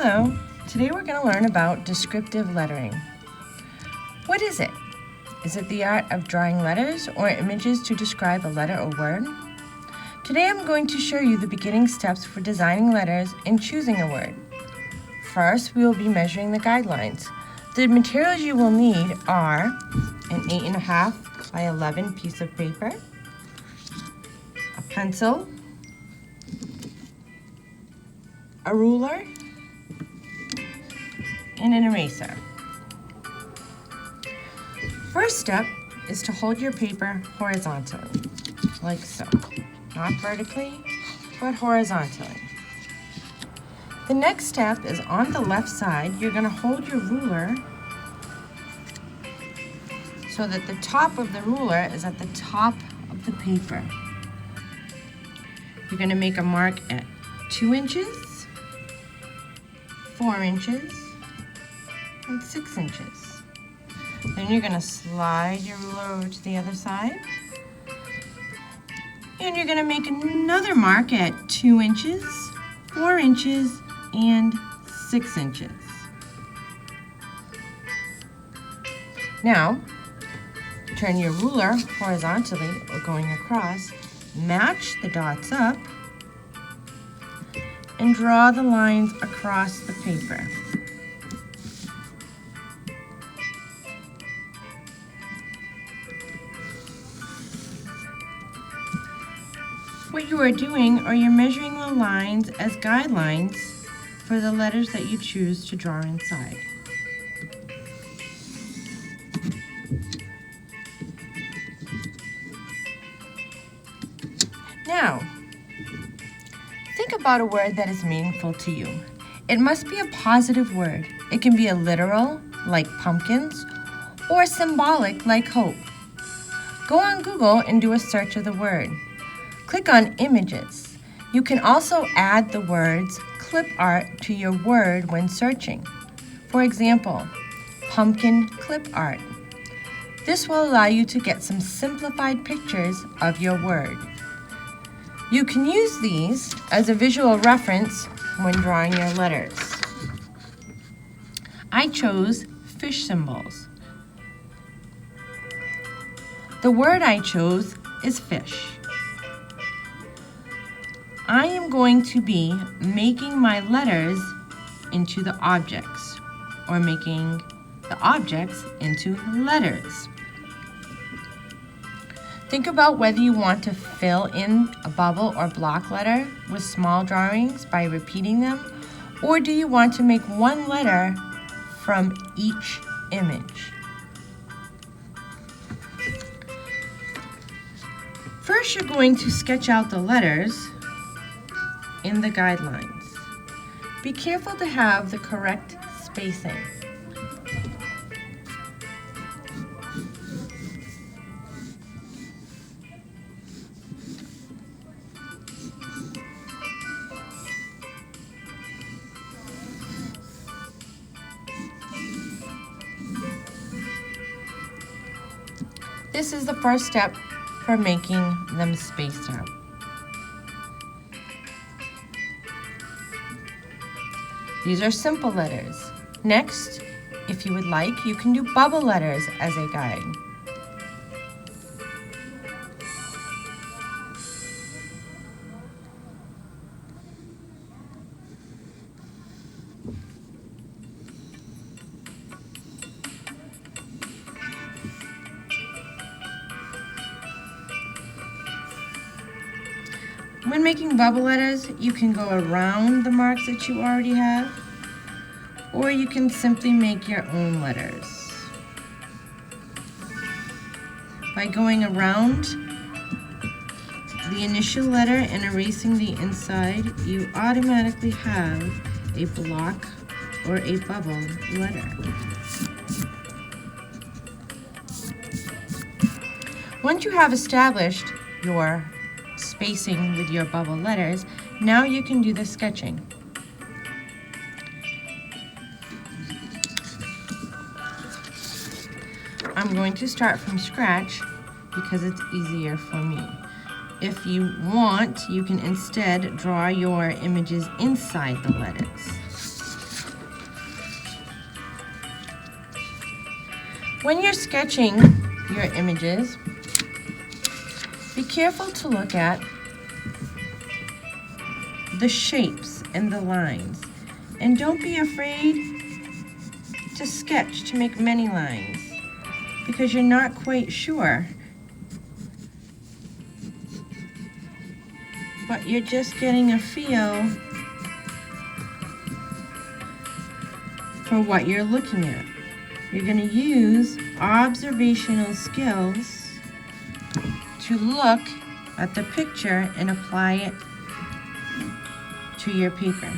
Hello, today we're going to learn about descriptive lettering. What is it? Is it the art of drawing letters or images to describe a letter or word? Today I'm going to show you the beginning steps for designing letters and choosing a word. First, we will be measuring the guidelines. The materials you will need are an 8.5 by 11 piece of paper, a pencil, a ruler, and an eraser. First step is to hold your paper horizontally, like so. Not vertically, but horizontally. The next step is on the left side, you're going to hold your ruler so that the top of the ruler is at the top of the paper. You're going to make a mark at 2 inches, 4 inches, and 6 inches. Then you're going to slide your ruler over to the other side. And you're going to make another mark at 2 inches, 4 inches, and 6 inches. Now, turn your ruler horizontally or going across, match the dots up, and draw the lines across the paper. What you are doing are you're measuring the lines as guidelines for the letters that you choose to draw inside. Now, think about a word that is meaningful to you. It must be a positive word. It can be a literal, like pumpkins, or symbolic, like hope. Go on Google and do a search of the word. Click on images. You can also add the words clip art to your word when searching. For example, pumpkin clip art. This will allow you to get some simplified pictures of your word. You can use these as a visual reference when drawing your letters. I chose fish symbols. The word I chose is fish. I am going to be making my letters into the objects, or making the objects into letters. Think about whether you want to fill in a bubble or block letter with small drawings by repeating them, or do you want to make one letter from each image? First, you're going to sketch out the letters in the guidelines. Be careful to have the correct spacing. This is the first step for making them spaced out. These are simple letters. Next, if you would like, you can do bubble letters as a guide. When making bubble letters, you can go around the marks that you already have, or you can simply make your own letters. By going around the initial letter and erasing the inside, you automatically have a block or a bubble letter. Once you have established your spacing with your bubble letters, now you can do the sketching. I'm going to start from scratch because it's easier for me. If you want, you can instead draw your images inside the letters. When you're sketching your images, be careful to look at the shapes and the lines. And don't be afraid to sketch, to make many lines, because you're not quite sure. But you're just getting a feel for what you're looking at. You're going to use observational skills to look at the picture and apply it to your paper.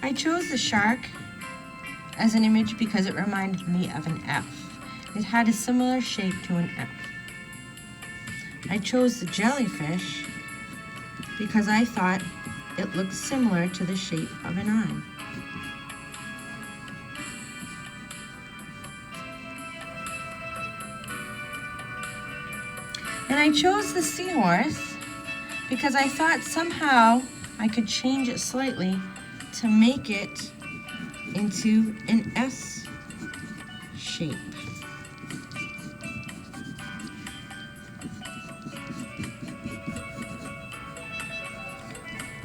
I chose the shark as an image because it reminded me of an F. It had a similar shape to an F. I chose the jellyfish because I thought it looked similar to the shape of an eye. And I chose the seahorse because I thought somehow I could change it slightly to make it into an S shape.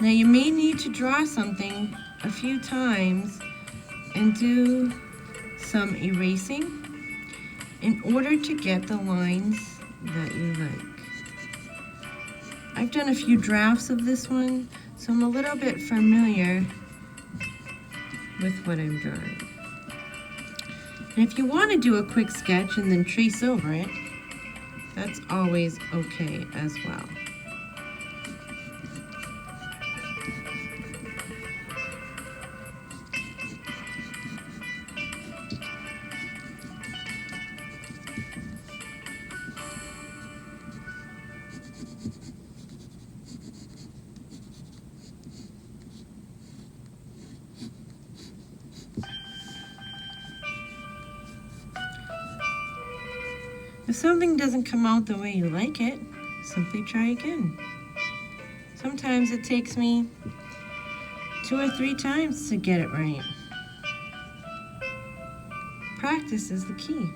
Now you may need to draw something a few times and do some erasing in order to get the lines that you like. I've done a few drafts of this one, so I'm a little bit familiar with what I'm drawing. And if you want to do a quick sketch and then trace over it, that's always okay as well. If something doesn't come out the way you like it, simply try again. Sometimes it takes me 2 or 3 times to get it right. Practice is the key.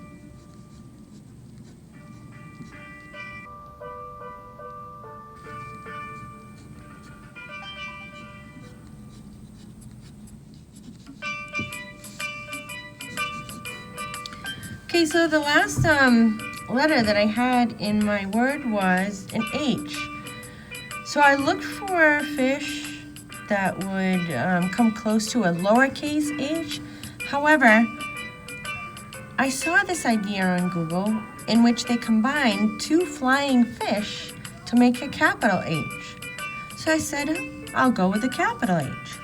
Okay, so the last letter that I had in my word was an H. So I looked for a fish that would come close to a lowercase h. However, I saw this idea on Google in which they combined 2 flying fish to make a capital H. So I said, I'll go with a capital H.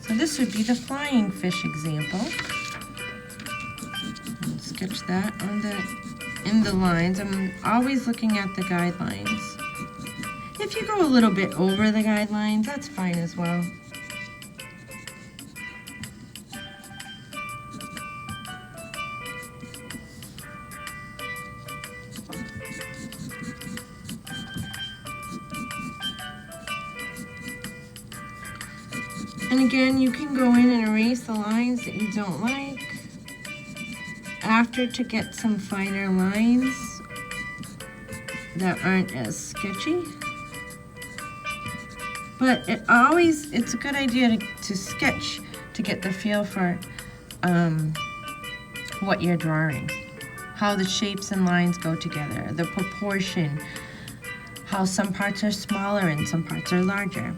So this would be the flying fish example. Sketch that in the lines. I'm always looking at the guidelines. If you go a little bit over the guidelines, that's fine as well. And again, you can go in and erase the lines that you don't like after to get some finer lines that aren't as sketchy. But it's a good idea to sketch to get the feel for what you're drawing, how the shapes and lines go together, the proportion, how some parts are smaller and some parts are larger.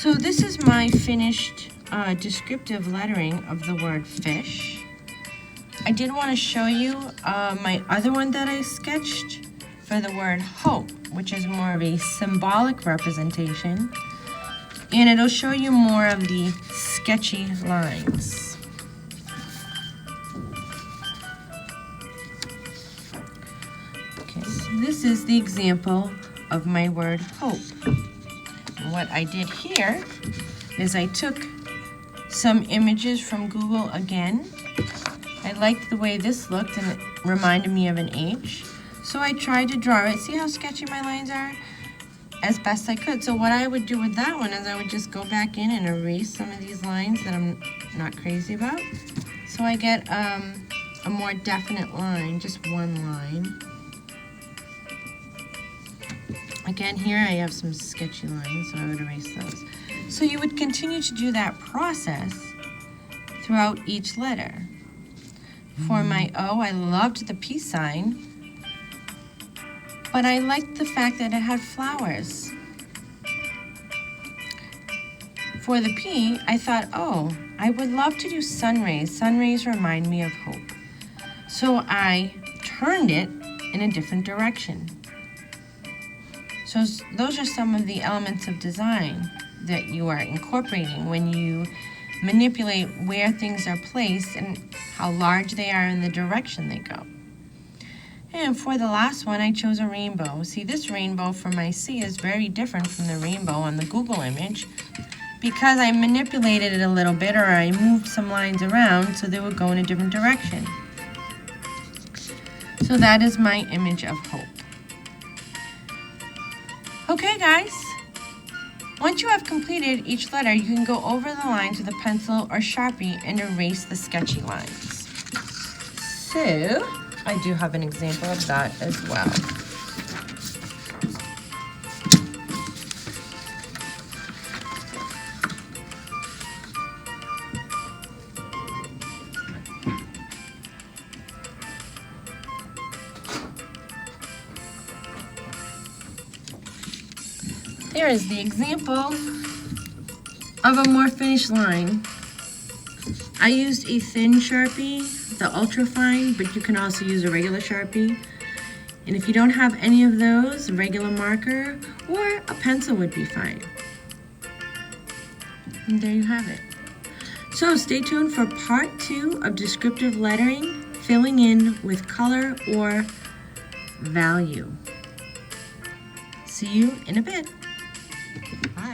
So this is my finished descriptive lettering of the word fish. I did want to show you my other one that I sketched for the word hope, which is more of a symbolic representation. And it'll show you more of the sketchy lines. Okay, so this is the example of my word hope. What I did here is I took some images from Google again. I liked the way this looked and it reminded me of an H. So I tried to draw it. See how sketchy my lines are? As best I could. So what I would do with that one is I would just go back in and erase some of these lines that I'm not crazy about. So I get a more definite line, just one line. Again, here I have some sketchy lines, so I would erase those. So you would continue to do that process throughout each letter. For my O, I loved the peace sign, but I liked the fact that it had flowers. For the P, I thought, oh, I would love to do sun rays. Sun rays remind me of hope. So I turned it in a different direction. So those are some of the elements of design that you are incorporating when you manipulate where things are placed and how large they are in the direction they go. And for the last one, I chose a rainbow. See, this rainbow for my C is very different from the rainbow on the Google image because I manipulated it a little bit, or I moved some lines around so they would go in a different direction. So that is my image of hope. Okay, guys. Once you have completed each letter, you can go over the lines with a pencil or Sharpie and erase the sketchy lines. So, I do have an example of that as well. There is the example of a more finished line. I used a thin Sharpie, the ultra fine, but you can also use a regular Sharpie. And if you don't have any of those, a regular marker or a pencil would be fine. And there you have it. So stay tuned for part 2 of descriptive lettering, filling in with color or value. See you in a bit. Bye.